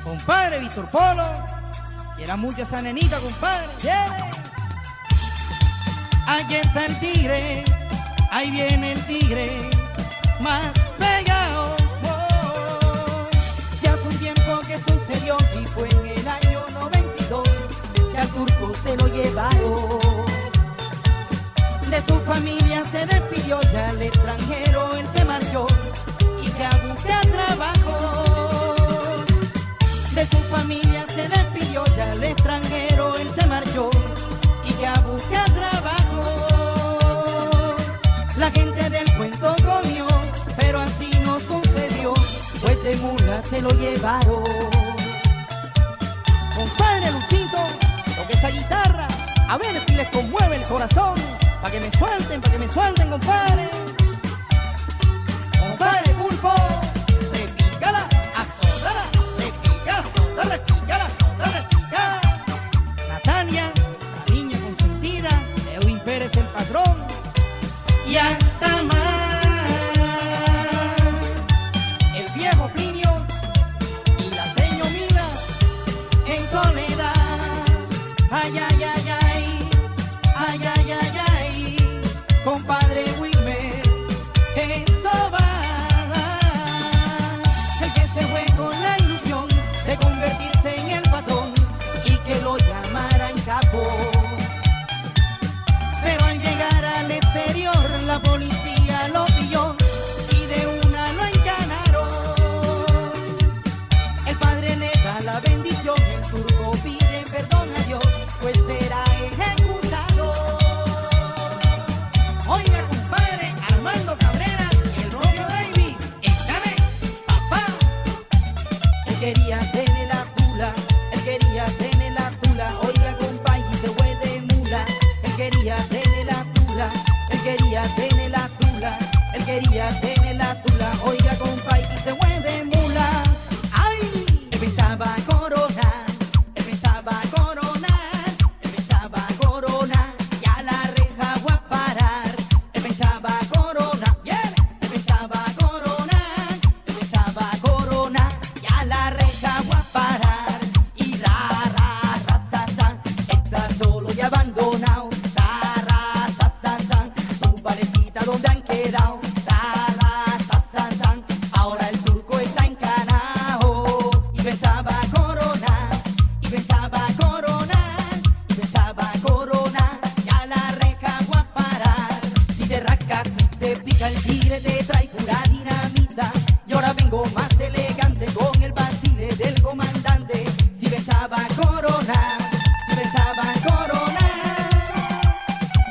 compadre Víctor Polo. Quiera mucho esa nenita, compadre. ¡Viene! Aquí está el tigre, ahí viene el tigre, más pegado. Oh. Ya hace un tiempo que sucedió y fue en el año 92 que al turco se lo llevaron. De su familia se despidió, ya al extranjero él se marchó y ya busca trabajo. De su familia se despidió, ya al extranjero él se marchó y ya busca trabajo. La gente del cuento comió, pero así no sucedió, pues de mula se lo llevaron. Compadre Luchito, toque esa guitarra, a ver si les conmueve el corazón. Pa' que me suelten, compadre. Compadre Pulpo, repícala, azótala, repícala, azótala, repícala, azótala, repícala. Natalia, la niña consentida, Edwin Pérez el patrón. Y hasta más, el viejo Plinio y la señorita en soledad. Ay, ay, ay, ay, ay, ay, ay, ay. Compadre Wilmer, eso va. El que se fue con la ilusión de convertirse en el patrón y que lo llamaran capo. Pero al llegar al exterior la policía lo pilló y de una lo encanaron. El padre le da la bendición, el turco pide perdón a Dios, pues será ejecutado. Oiga, compadre Armando Cabrera, el novio Davis, échale, papá. Él quería tener la tula, él quería tener la tula. Oiga, compadre, y se fue de mula. Él quería tener la tula, él quería tener la tula, él quería tener la tula. Oiga, compadre, y se fue de mula. ¡Ay! Él pensaba coronar, él pensaba coronar, él pensaba coronar, ya la reja voy a parar. Él pensaba coronar, bien, él pensaba coronar, él pensaba coronar, ya la reja voy a parar. Y sa, está solo y abandonado. Sa, tu parecita donde han quedado. Sa, ahora el turco está encanado. Y pensaba coronar, y pensaba coronar, y pensaba coronar, ya la reja voy a parar. Si te rascas, si te pica el tigre, te trae pura dinamita. Y ahora vengo más elegante con el vacile del comandante. Si pensaba coronar, si pensaba coronar.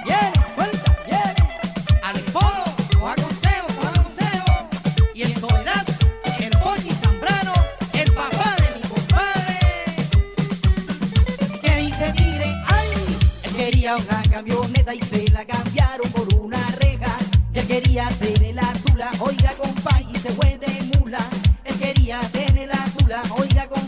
Bien, suelta, bien. Al polo, coja consejo, coja consejo. Y en soledad, el Pochi Zambrano, el papá de mi compadre. ¿Qué dice tigre? ¡Ay! Él quería una camioneta y se la cambiaron por una reja. Y él quería tener la tula, oiga, compadre, y se fue de mula. Él quería tener la tula, oiga, compadre.